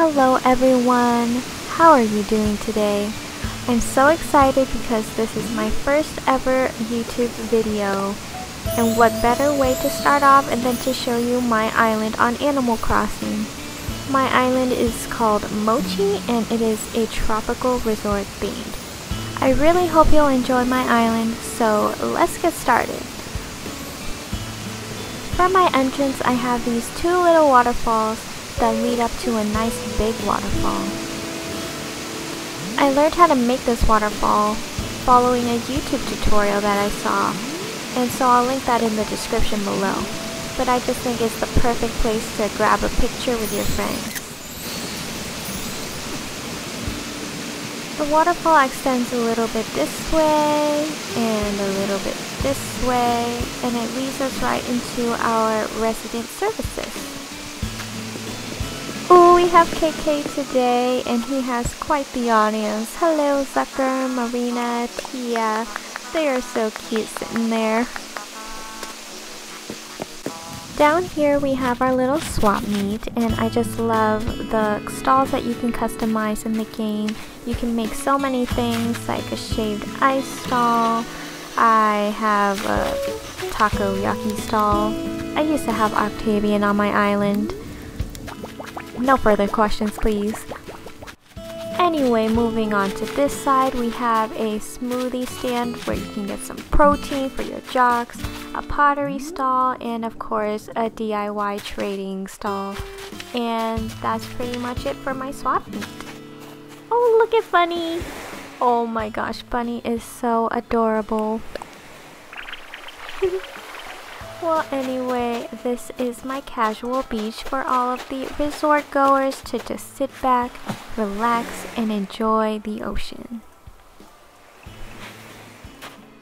Hello everyone, how are you doing today? I'm so excited because this is my first ever YouTube video, and what better way to start off than to show you my island on Animal Crossing. My island is called Mochi and it is a tropical resort themed. I really hope you'll enjoy my island, so let's get started. For my entrance I have these two little waterfalls that lead up to a nice big waterfall. I learned how to make this waterfall following a YouTube tutorial that I saw, and so I'll link that in the description below. But I just think it's the perfect place to grab a picture with your friends. The waterfall extends a little bit this way and a little bit this way, and it leads us right into our resident services. Oh, we have KK today, and he has quite the audience. Hello, Zucker, Marina, Tia. They are so cute sitting there. Down here we have our little swap meet, and I just love the stalls that you can customize in the game. You can make so many things, like a shaved ice stall. I have a takoyaki stall. I used to have Octavian on my island. No further questions, please. Anyway, moving on to this side, we have a smoothie stand where you can get some protein for your jocks, a pottery stall, and of course a DIY trading stall. And that's pretty much it for my swap meet. Oh, look at Bunny! Oh my gosh, Bunny is so adorable. Well, anyway, this is my casual beach for all of the resort goers to just sit back, relax, and enjoy the ocean.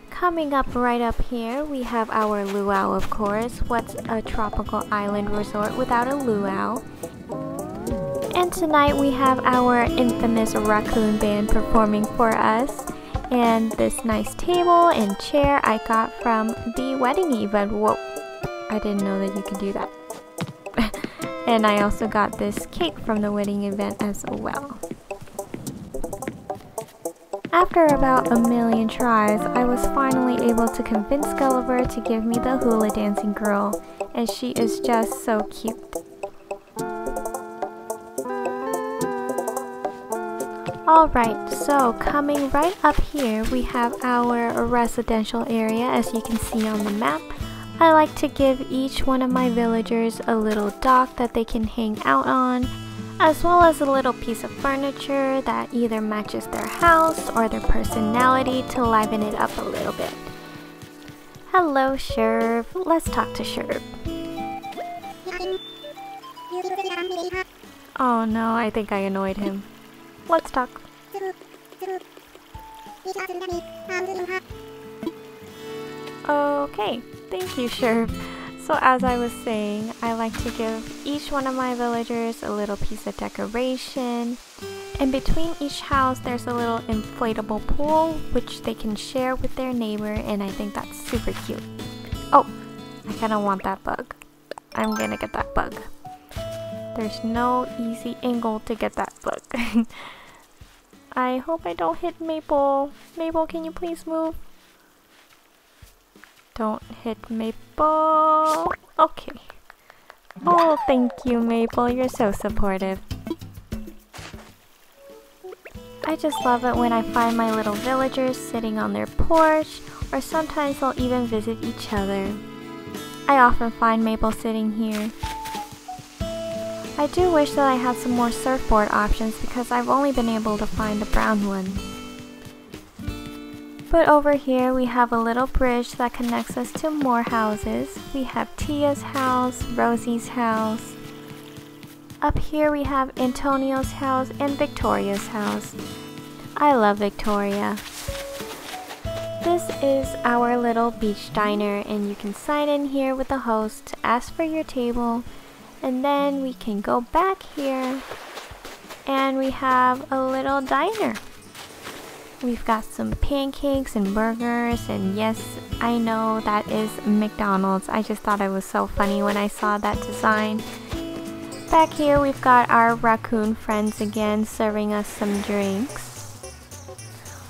Coming up right up here, we have our luau, of course. What's a tropical island resort without a luau? And tonight we have our infamous raccoon band performing for us. And this nice table and chair I got from the wedding event. Whoa, I didn't know that you could do that. And I also got this cake from the wedding event as well. After about a million tries, I was finally able to convince Gulliver to give me the hula dancing girl, and she is just so cute. Alright, so coming right up here we have our residential area, as you can see on the map. I like to give each one of my villagers a little dock that they can hang out on, as well as a little piece of furniture that either matches their house or their personality to liven it up a little bit. Hello, Sherb. Let's talk to Sherb. Oh no, I think I annoyed him. Let's talk. Okay, thank you, Sherb. So as I was saying, I like to give each one of my villagers a little piece of decoration. In between each house, there's a little inflatable pool, which they can share with their neighbor, and I think that's super cute. Oh, I kind of want that bug. I'm gonna get that bug. There's no easy angle to get that bug. I hope I don't hit Maple. Maple, can you please move? Don't hit Maple. Okay. Oh, thank you, Maple. You're so supportive. I just love it when I find my little villagers sitting on their porch, or sometimes they'll even visit each other. I often find Maple sitting here. I do wish that I had some more surfboard options because I've only been able to find the brown one. But over here we have a little bridge that connects us to more houses. We have Tia's house, Rosie's house. Up here we have Antonio's house and Victoria's house. I love Victoria. This is our little beach diner, and you can sign in here with the host to ask for your table. And then we can go back here and we have a little diner. We've got some pancakes and burgers, and yes, I know that is McDonald's. I just thought it was so funny when I saw that design. Back here we've got our raccoon friends again serving us some drinks.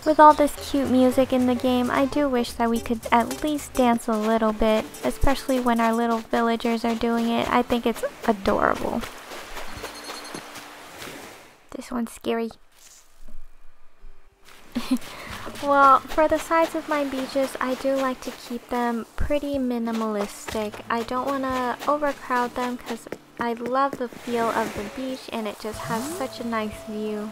With all this cute music in the game, I do wish that we could at least dance a little bit, especially when our little villagers are doing it. I think it's adorable. This one's scary. Well, for the sides of my beaches, I do like to keep them pretty minimalistic. I don't want to overcrowd them because I love the feel of the beach and it just has such a nice view.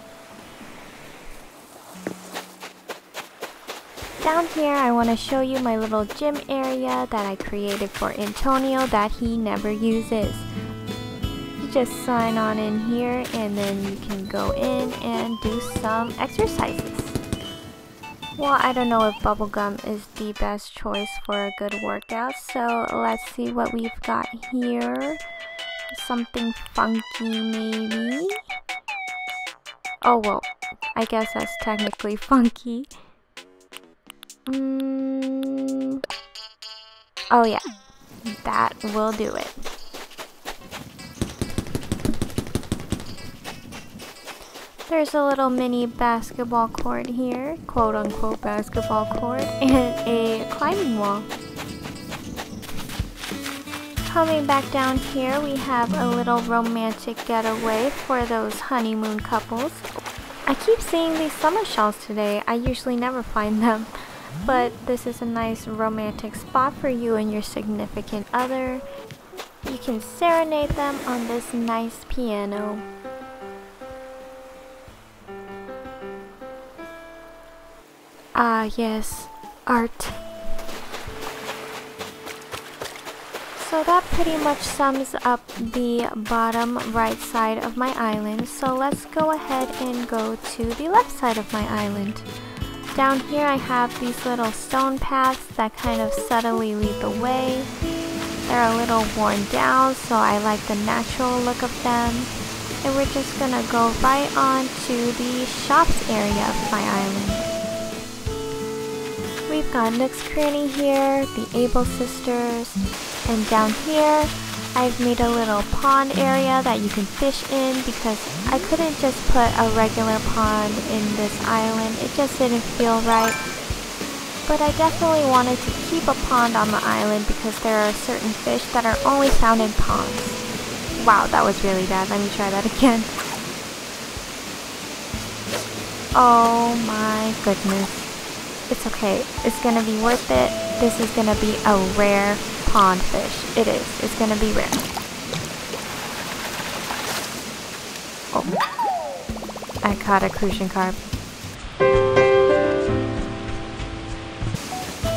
Down here, I want to show you my little gym area that I created for Antonio that he never uses. You just sign on in here and then you can go in and do some exercises. Well, I don't know if bubblegum is the best choice for a good workout, so let's see what we've got here. Something funky maybe? Oh well, I guess that's technically funky. Oh yeah, that will do it. There's a little mini basketball court here, quote unquote basketball court, and a climbing wall. Coming back down here, we have a little romantic getaway for those honeymoon couples. I keep seeing these summer shells today. I usually never find them. But this is a nice romantic spot for you and your significant other. You can serenade them on this nice piano. Ah yes, art. So that pretty much sums up the bottom right side of my island. So let's go ahead and go to the left side of my island. Down here I have these little stone paths that kind of subtly lead the way. They're a little worn down, so I like the natural look of them. And we're just gonna go right on to the shops area of my island. We've got Nook's Cranny here, the Able Sisters, and down here I've made a little pond area that you can fish in because I couldn't just put a regular pond in this island. It just didn't feel right. But I definitely wanted to keep a pond on the island because there are certain fish that are only found in ponds. Wow, that was really bad. Let me try that again. Oh my goodness. It's okay. It's gonna be worth it. This is gonna be a rare pond fish. It is. It's gonna be rare. Oh. I caught a crucian carp.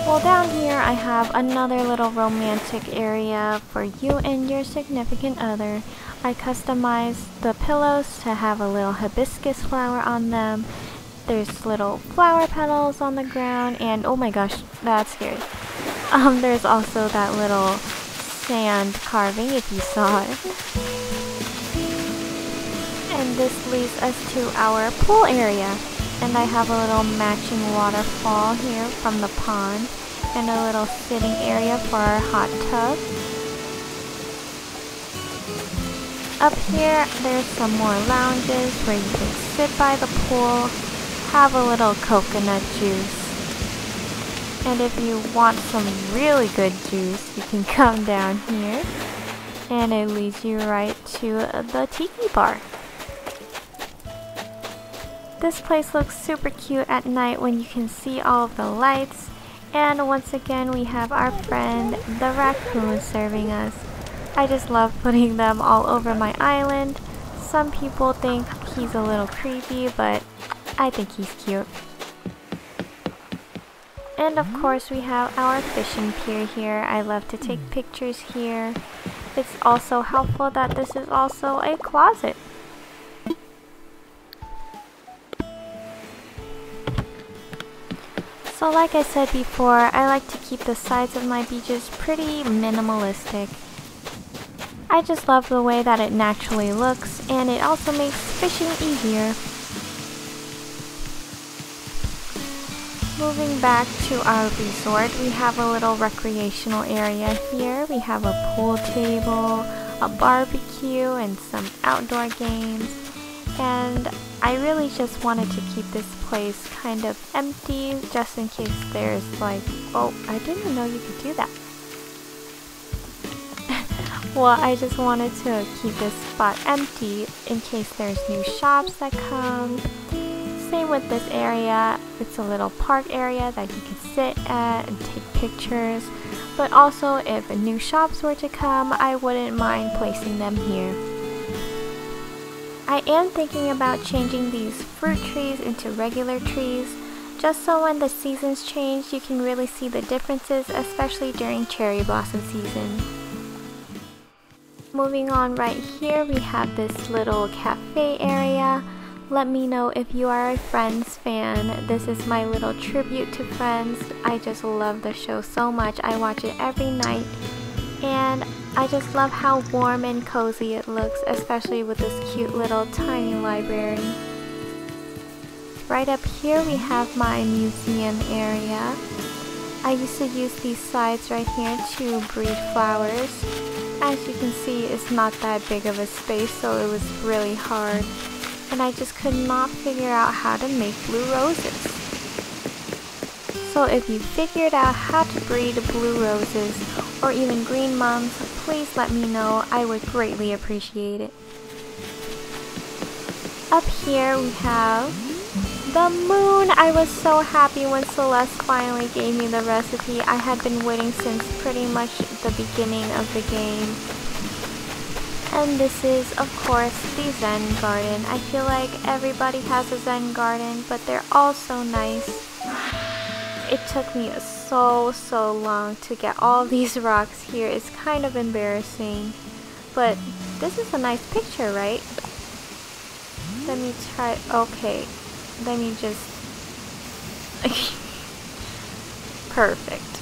Well, down here I have another little romantic area for you and your significant other. I customized the pillows to have a little hibiscus flower on them. There's little flower petals on the ground, and oh my gosh, that's scary. There's also that little sand carving, if you saw it. And this leads us to our pool area. And I have a little matching waterfall here from the pond, and a little sitting area for our hot tub. Up here, there's some more lounges where you can sit by the pool, have a little coconut juice. And if you want some really good juice, you can come down here and it leads you right to the tiki bar. This place looks super cute at night when you can see all of the lights. And once again, we have our friend the raccoon serving us. I just love putting them all over my island. Some people think he's a little creepy, but I think he's cute. And of course we have our fishing pier here. I love to take pictures here. It's also helpful that this is also a closet. So like I said before, I like to keep the sides of my beaches pretty minimalistic. I just love the way that it naturally looks, and it also makes fishing easier. Moving back to our resort, we have a little recreational area here. We have a pool table, a barbecue and some outdoor games. And I really just wanted to keep this place kind of empty just in case there's like, oh, I didn't know you could do that. Well, I just wanted to keep this spot empty in case there's new shops that come. Same with this area. It's a little park area that you can sit at and take pictures. But also, if new shops were to come, I wouldn't mind placing them here. I am thinking about changing these fruit trees into regular trees, just so when the seasons change, you can really see the differences, especially during cherry blossom season. Moving on, right here we have this little cafe area. Let me know if you are a Friends fan. This is my little tribute to Friends. I just love the show so much. I watch it every night. And I just love how warm and cozy it looks, especially with this cute little tiny library. Right up here we have my museum area. I used to use these sides right here to breed flowers. As you can see, it's not that big of a space, so it was really hard. And I just could not figure out how to make blue roses. So if you figured out how to breed blue roses or even green mums, please let me know. I would greatly appreciate it. Up here we have the moon. I was so happy when Celeste finally gave me the recipe. I had been waiting since pretty much the beginning of the game. And this is, of course, the Zen garden. I feel like everybody has a Zen garden, but they're all so nice. It took me so long to get all these rocks here. It's kind of embarrassing. But this is a nice picture, right? Let me try. Okay. Let me just... Perfect.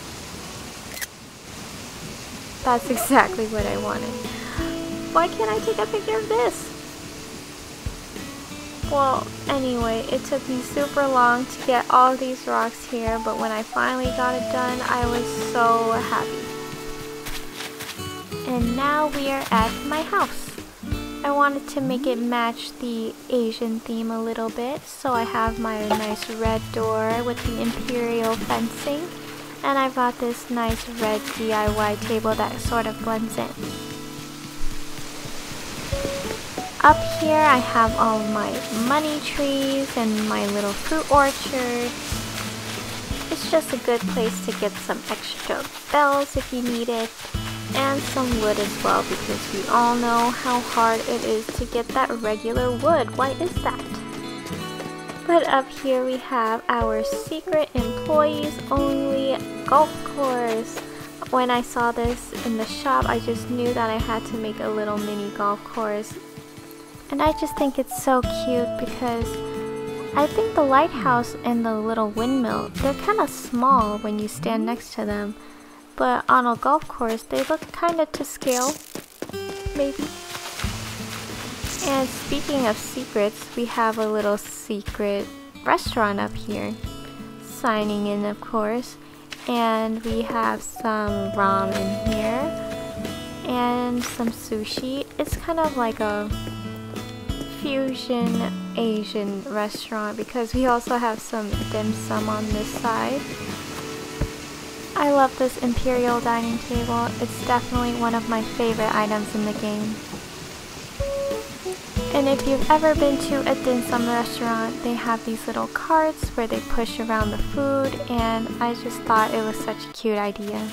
That's exactly what I wanted. Why can't I take a picture of this? Well, anyway, it took me super long to get all these rocks here, but when I finally got it done, I was so happy. And now we are at my house. I wanted to make it match the Asian theme a little bit, so I have my nice red door with the imperial fencing, and I got this nice red DIY table that sort of blends in. Up here I have all my money trees and my little fruit orchard. It's just a good place to get some extra bells if you need it, and some wood as well, because we all know how hard it is to get that regular wood. Why is that? But up here we have our secret employees only golf course. When I saw this in the shop, I just knew that I had to make a little mini golf course. And I just think it's so cute because I think the lighthouse and the little windmill, they're kind of small when you stand next to them. But on a golf course, they look kind of to scale, maybe. And speaking of secrets, we have a little secret restaurant up here. Signing in, of course. And we have some ramen here. And some sushi. It's kind of like a fusion Asian restaurant because we also have some dim sum on this side. I love this imperial dining table. It's definitely one of my favorite items in the game. And if you've ever been to a dim sum restaurant, they have these little carts where they push around the food, and I just thought it was such a cute idea.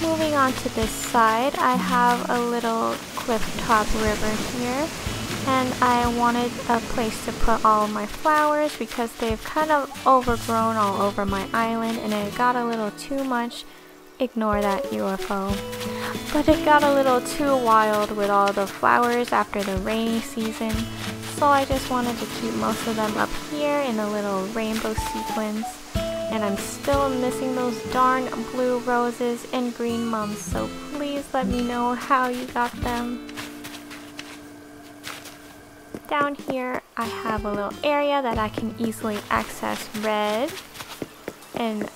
Moving on to this side, I have a little cliff-top river here, and I wanted a place to put all my flowers because they've kind of overgrown all over my island and it got a little too much. Ignore that UFO. But it got a little too wild with all the flowers after the rainy season, so I just wanted to keep most of them up here in a little rainbow sequence. And I'm still missing those darn blue roses and green mums, so please let me know how you got them. Down here I have a little area that I can easily access red. And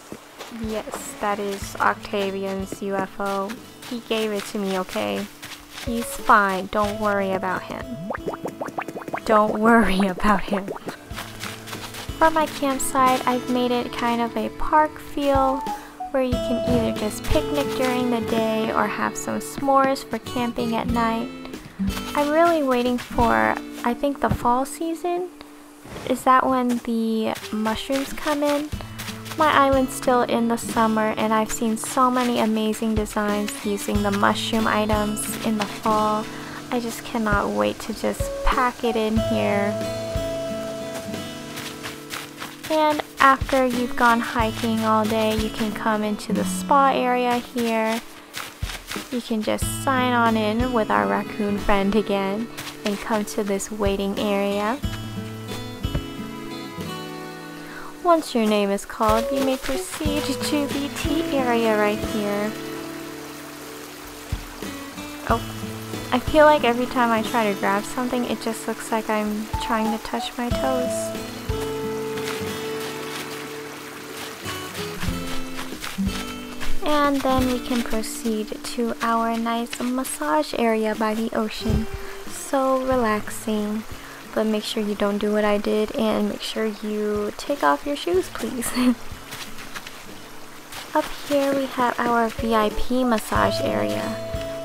yes, that is Octavian's UFO. he gave it to me, okay? He's fine. Don't worry about him. Don't worry about him. For my campsite, I've made it kind of a park feel where you can either just picnic during the day or have some s'mores for camping at night. I'm really waiting for, I think, the fall season. Is that when the mushrooms come in? My island's still in the summer and I've seen so many amazing designs using the mushroom items in the fall. I just cannot wait to just pack it in here. And after you've gone hiking all day, you can come into the spa area here. You can just sign on in with our raccoon friend again and come to this waiting area. Once your name is called, you may proceed to the tea area right here. Oh, I feel like every time I try to grab something, it just looks like I'm trying to touch my toes. And then we can proceed to our nice massage area by the ocean. So relaxing. But make sure you don't do what I did and make sure you take off your shoes, please. Up here we have our VIP massage area.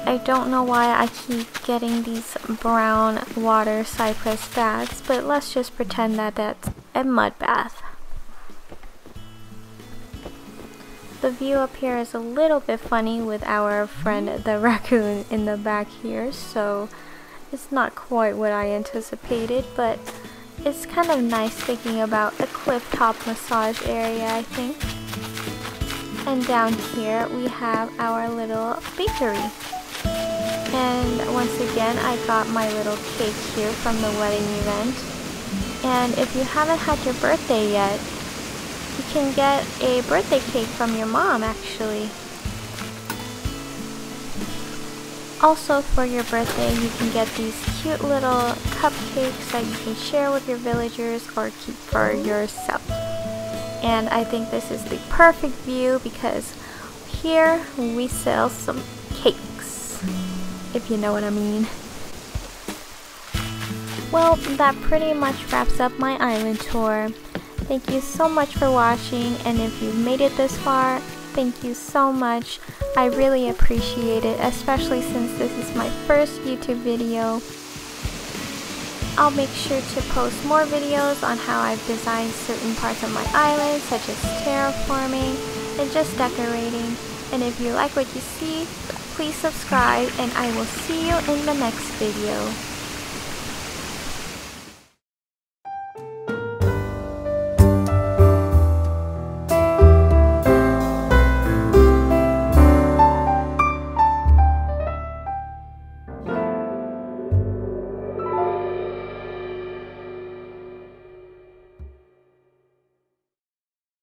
I don't know why I keep getting these brown water cypress baths, but let's just pretend that that's a mud bath. The view up here is a little bit funny with our friend the raccoon in the back here, so it's not quite what I anticipated, but it's kind of nice thinking about a cliff top massage area, I think. And down here we have our little bakery. And once again, I got my little cake here from the wedding event. And if you haven't had your birthday yet, you can get a birthday cake from your mom, actually. Also, for your birthday, you can get these cute little cupcakes that you can share with your villagers or keep for yourself. And I think this is the perfect view because here we sell some cakes, if you know what I mean. Well, that pretty much wraps up my island tour. Thank you so much for watching, and if you've made it this far, thank you so much. I really appreciate it, especially since this is my first YouTube video. I'll make sure to post more videos on how I've designed certain parts of my island, such as terraforming and just decorating. And if you like what you see, please subscribe, and I will see you in the next video.